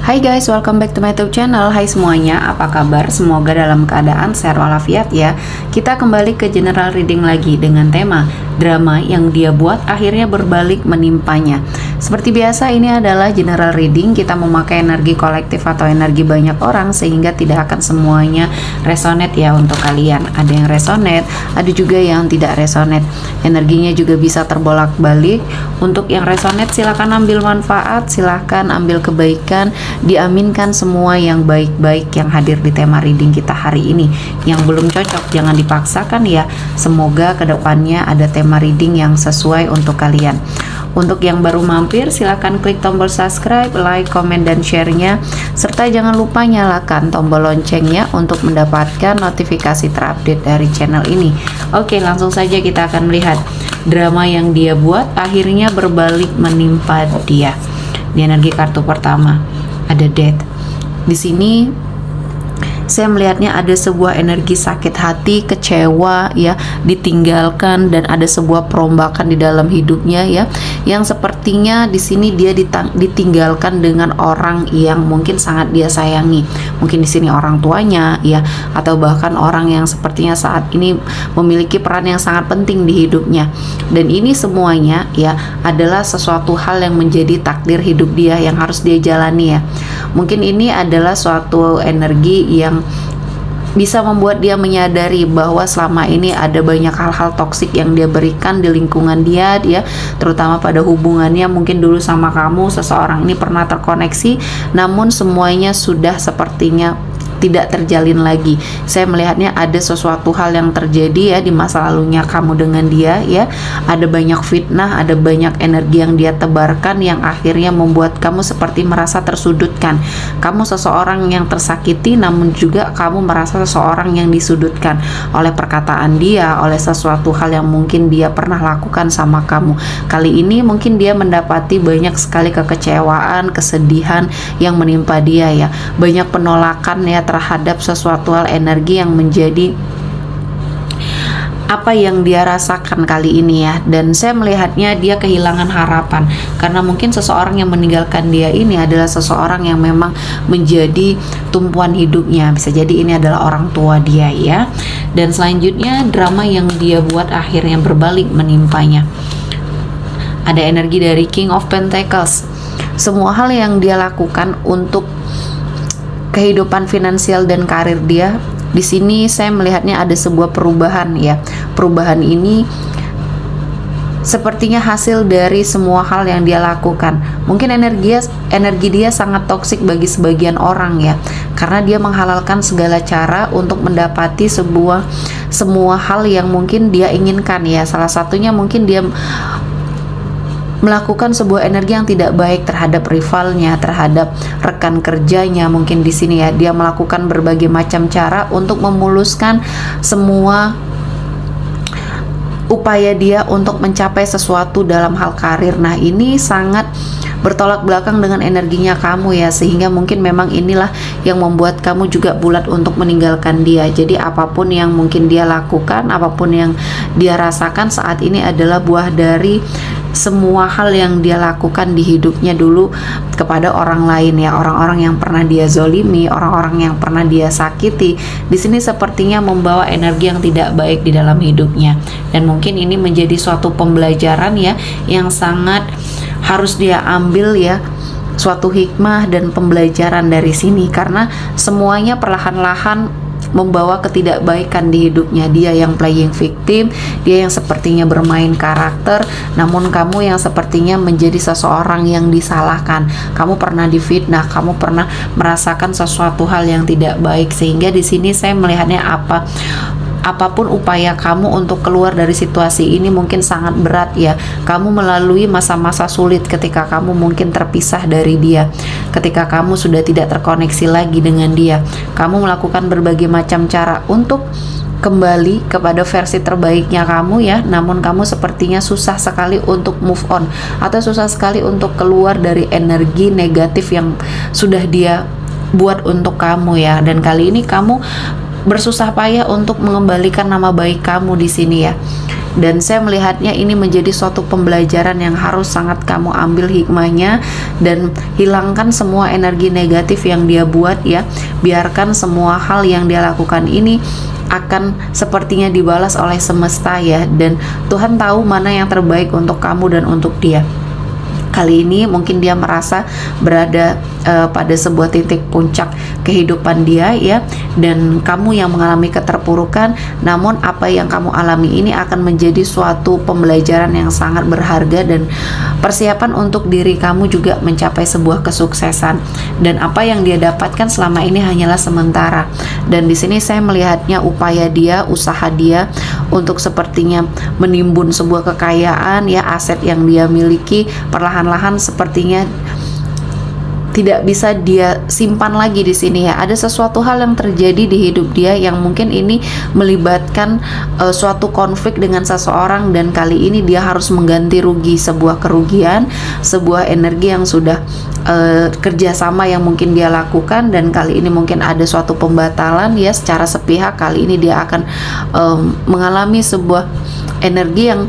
Hai guys, welcome back to my YouTube channel. Hai semuanya, apa kabar? Semoga dalam keadaan sehat walafiat ya. Kita kembali ke general reading lagi dengan tema drama yang dia buat akhirnya berbalik menimpanya. Seperti biasa, ini adalah general reading. Kita memakai energi kolektif atau energi banyak orang sehingga tidak akan semuanya resonate ya untuk kalian. Ada yang resonate, ada juga yang tidak resonate. Energinya juga bisa terbolak-balik. Untuk yang resonate silahkan ambil manfaat, silahkan ambil kebaikan, diaminkan semua yang baik-baik yang hadir di tema reading kita hari ini. Yang belum cocok jangan dipaksakan ya. Semoga kedepannya ada tema reading yang sesuai untuk kalian. Untuk yang baru mampir silahkan klik tombol subscribe, like, komen, dan share-nya, serta jangan lupa nyalakan tombol loncengnya untuk mendapatkan notifikasi terupdate dari channel ini. Oke, langsung saja kita akan melihat drama yang dia buat akhirnya berbalik menimpa dia. Di energi kartu pertama ada Death. Di sini saya melihatnya ada sebuah energi sakit hati, kecewa ya, ditinggalkan, dan ada sebuah perombakan di dalam hidupnya ya, yang sepertinya di sini dia ditinggalkan dengan orang yang mungkin sangat dia sayangi. Mungkin di sini orang tuanya ya, atau bahkan orang yang sepertinya saat ini memiliki peran yang sangat penting di hidupnya. Dan ini semuanya ya adalah sesuatu hal yang menjadi takdir hidup dia yang harus dia jalani ya. Mungkin ini adalah suatu energi yang bisa membuat dia menyadari bahwa selama ini ada banyak hal-hal toksik yang dia berikan di lingkungan dia, terutama pada hubungannya mungkin dulu sama kamu, seseorang ini pernah terkoneksi, namun semuanya sudah sepertinya tidak terjalin lagi. Saya melihatnya ada sesuatu hal yang terjadi ya di masa lalunya kamu dengan dia ya. Ada banyak fitnah, ada banyak energi yang dia tebarkan yang akhirnya membuat kamu seperti merasa tersudutkan. Kamu seseorang yang tersakiti, namun juga kamu merasa seseorang yang disudutkan oleh perkataan dia, oleh sesuatu hal yang mungkin dia pernah lakukan sama kamu. Kali ini mungkin dia mendapati banyak sekali kekecewaan, kesedihan yang menimpa dia ya. Banyak penolakan ya terhadap sesuatu hal energi yang menjadi apa yang dia rasakan kali ini ya. Dan saya melihatnya dia kehilangan harapan karena mungkin seseorang yang meninggalkan dia ini adalah seseorang yang memang menjadi tumpuan hidupnya. Bisa jadi ini adalah orang tua dia ya. Dan selanjutnya drama yang dia buat akhirnya berbalik menimpanya. Ada energi dari King of Pentacles. Semua hal yang dia lakukan untuk kehidupan finansial dan karir dia, di sini saya melihatnya ada sebuah perubahan ya. Perubahan ini sepertinya hasil dari semua hal yang dia lakukan. Mungkin energi dia sangat toksik bagi sebagian orang ya, karena dia menghalalkan segala cara untuk mendapati semua hal yang mungkin dia inginkan ya. Salah satunya mungkin dia melakukan sebuah energi yang tidak baik terhadap rivalnya, terhadap rekan kerjanya. Mungkin di sini ya dia melakukan berbagai macam cara untuk memuluskan semua upaya dia untuk mencapai sesuatu dalam hal karir. Nah, ini sangat bertolak belakang dengan energinya kamu ya, sehingga mungkin memang inilah yang membuat kamu juga bulat untuk meninggalkan dia. Jadi apapun yang mungkin dia lakukan, apapun yang dia rasakan saat ini adalah buah dari semua hal yang dia lakukan di hidupnya dulu kepada orang lain ya, orang-orang yang pernah dia zolimi, orang-orang yang pernah dia sakiti. Di sini sepertinya membawa energi yang tidak baik di dalam hidupnya, dan mungkin ini menjadi suatu pembelajaran ya yang sangat harus dia ambil ya, suatu hikmah dan pembelajaran dari sini, karena semuanya perlahan-lahan membawa ketidakbaikan di hidupnya. Dia yang playing victim, dia yang sepertinya bermain karakter, namun kamu yang sepertinya menjadi seseorang yang disalahkan. Kamu pernah difitnah, kamu pernah merasakan sesuatu hal yang tidak baik, sehingga di sini saya melihatnya apapun upaya kamu untuk keluar dari situasi ini mungkin sangat berat ya. Kamu melalui masa-masa sulit ketika kamu mungkin terpisah dari dia, ketika kamu sudah tidak terkoneksi lagi dengan dia. Kamu melakukan berbagai macam cara untuk kembali kepada versi terbaiknya kamu ya, namun kamu sepertinya susah sekali untuk move on, atau susah sekali untuk keluar dari energi negatif yang sudah dia buat untuk kamu ya. Dan kali ini kamu bersusah payah untuk mengembalikan nama baik kamu di sini ya. Dan saya melihatnya ini menjadi suatu pembelajaran yang harus sangat kamu ambil hikmahnya, dan hilangkan semua energi negatif yang dia buat ya. Biarkan semua hal yang dia lakukan ini akan sepertinya dibalas oleh semesta ya, dan Tuhan tahu mana yang terbaik untuk kamu dan untuk dia. Kali ini mungkin dia merasa berada pada sebuah titik puncak kehidupan dia ya, dan kamu yang mengalami keterpurukan. Namun apa yang kamu alami ini akan menjadi suatu pembelajaran yang sangat berharga dan persiapan untuk diri kamu juga mencapai sebuah kesuksesan. Dan apa yang dia dapatkan selama ini hanyalah sementara. Dan di sini saya melihatnya upaya dia, usaha dia untuk sepertinya menimbun sebuah kekayaan ya, aset yang dia miliki perlahan-lahan sepertinya tidak bisa dia simpan lagi di sini ya. Ada sesuatu hal yang terjadi di hidup dia yang mungkin ini melibatkan suatu konflik dengan seseorang, dan kali ini dia harus mengganti rugi sebuah kerugian, sebuah energi yang sudah kerjasama yang mungkin dia lakukan, dan kali ini mungkin ada suatu pembatalan ya secara sepihak. Kali ini dia akan mengalami sebuah energi yang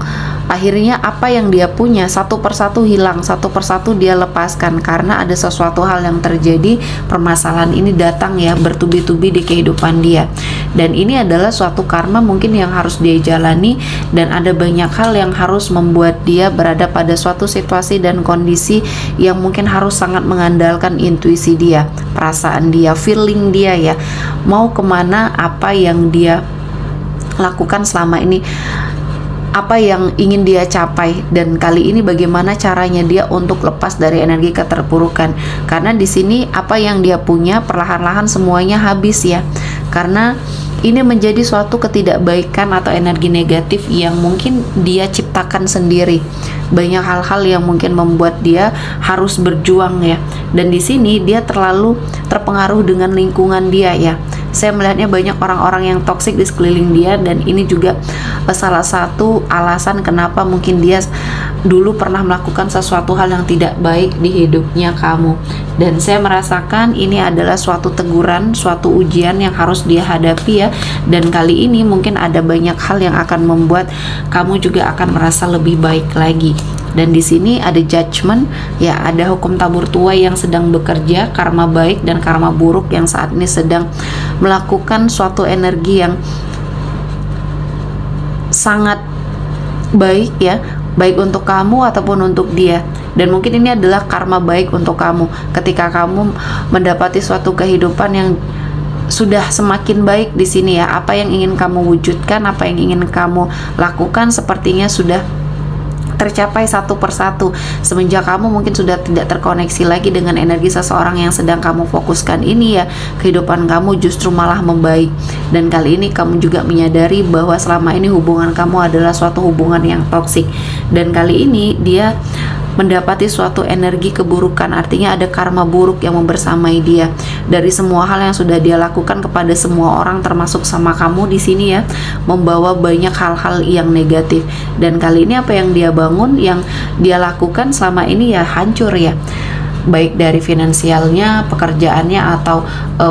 akhirnya apa yang dia punya satu persatu hilang, satu persatu dia lepaskan karena ada sesuatu hal yang terjadi. Permasalahan ini datang ya bertubi-tubi di kehidupan dia, dan ini adalah suatu karma mungkin yang harus dia jalani, dan ada banyak hal yang harus membuat dia berada pada suatu situasi dan kondisi yang mungkin harus sangat mengandalkan intuisi dia, perasaan dia, feeling dia ya, mau kemana, apa yang dia lakukan selama ini, apa yang ingin dia capai, dan kali ini bagaimana caranya dia untuk lepas dari energi keterpurukan. Karena di sini apa yang dia punya perlahan-lahan semuanya habis ya, karena ini menjadi suatu ketidakbaikan atau energi negatif yang mungkin dia ciptakan sendiri. Banyak hal-hal yang mungkin membuat dia harus berjuang ya, dan di sini dia terlalu terpengaruh dengan lingkungan dia ya. Saya melihatnya banyak orang-orang yang toksik di sekeliling dia, dan ini juga salah satu alasan kenapa mungkin dia dulu pernah melakukan sesuatu hal yang tidak baik di hidupnya kamu. Dan saya merasakan ini adalah suatu teguran, suatu ujian yang harus dia hadapi ya. Dan kali ini mungkin ada banyak hal yang akan membuat kamu juga akan merasa lebih baik lagi. Dan di sini ada judgment ya, ada hukum tabur tuai yang sedang bekerja, karma baik dan karma buruk yang saat ini sedang melakukan suatu energi yang sangat baik ya, baik untuk kamu ataupun untuk dia. Dan mungkin ini adalah karma baik untuk kamu ketika kamu mendapati suatu kehidupan yang sudah semakin baik di sini ya. Apa yang ingin kamu wujudkan, apa yang ingin kamu lakukan sepertinya sudah tercapai satu persatu semenjak kamu mungkin sudah tidak terkoneksi lagi dengan energi seseorang yang sedang kamu fokuskan ini ya. Kehidupan kamu justru malah membaik, dan kali ini kamu juga menyadari bahwa selama ini hubungan kamu adalah suatu hubungan yang toksik, dan kali ini dia mendapati suatu energi keburukan, artinya ada karma buruk yang membersamai dia dari semua hal yang sudah dia lakukan kepada semua orang, termasuk sama kamu di sini ya, membawa banyak hal-hal yang negatif. Dan kali ini apa yang dia bangun, yang dia lakukan selama ini ya hancur ya, baik dari finansialnya, pekerjaannya, atau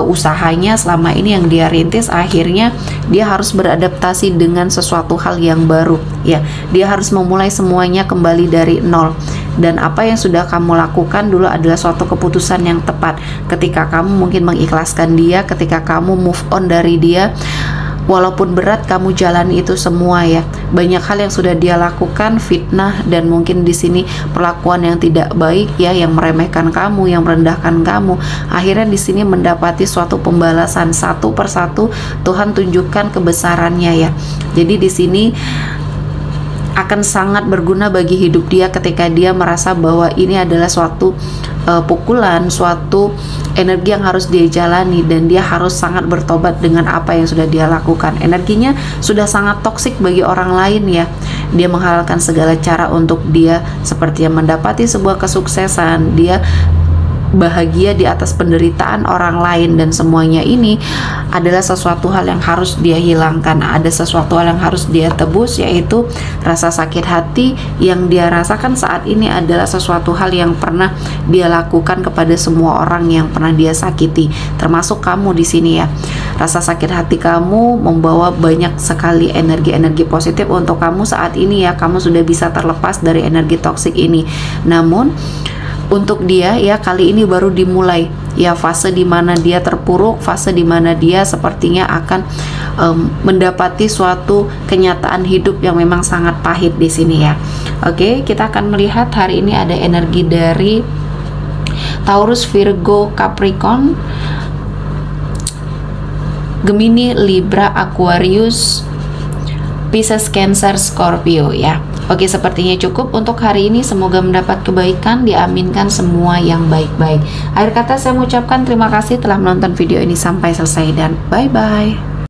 usahanya selama ini yang dia rintis. Akhirnya dia harus beradaptasi dengan sesuatu hal yang baru ya, dia harus memulai semuanya kembali dari nol. Dan apa yang sudah kamu lakukan dulu adalah suatu keputusan yang tepat ketika kamu mungkin mengikhlaskan dia, ketika kamu move on dari dia. Walaupun berat kamu jalani itu semua ya. Banyak hal yang sudah dia lakukan, fitnah, dan mungkin di sini perlakuan yang tidak baik ya, yang meremehkan kamu, yang merendahkan kamu. Akhirnya di sini mendapati suatu pembalasan satu persatu. Tuhan tunjukkan kebesarannya ya. Jadi di sini akan sangat berguna bagi hidup dia ketika dia merasa bahwa ini adalah suatu pukulan, suatu energi yang harus dia jalani, dan dia harus sangat bertobat dengan apa yang sudah dia lakukan. Energinya sudah sangat toksik bagi orang lain ya. Dia menghalalkan segala cara untuk dia seperti yang mendapati sebuah kesuksesan. Dia bahagia di atas penderitaan orang lain, dan semuanya ini adalah sesuatu hal yang harus dia hilangkan. Ada sesuatu hal yang harus dia tebus, yaitu rasa sakit hati yang dia rasakan saat ini adalah sesuatu hal yang pernah dia lakukan kepada semua orang yang pernah dia sakiti, termasuk kamu di sini ya. Rasa sakit hati kamu membawa banyak sekali energi-energi positif untuk kamu saat ini ya. Kamu sudah bisa terlepas dari energi toksik ini. Namun untuk dia ya, kali ini baru dimulai ya fase dimana dia terpuruk, fase dimana dia sepertinya akan mendapati suatu kenyataan hidup yang memang sangat pahit di sini ya. Oke, kita akan melihat hari ini ada energi dari Taurus, Virgo, Capricorn, Gemini, Libra, Aquarius, Pisces, Cancer, Scorpio ya. Oke, sepertinya cukup untuk hari ini. Semoga mendapat kebaikan, diaminkan semua yang baik-baik. Akhir kata saya mengucapkan terima kasih telah menonton video ini sampai selesai, dan bye-bye.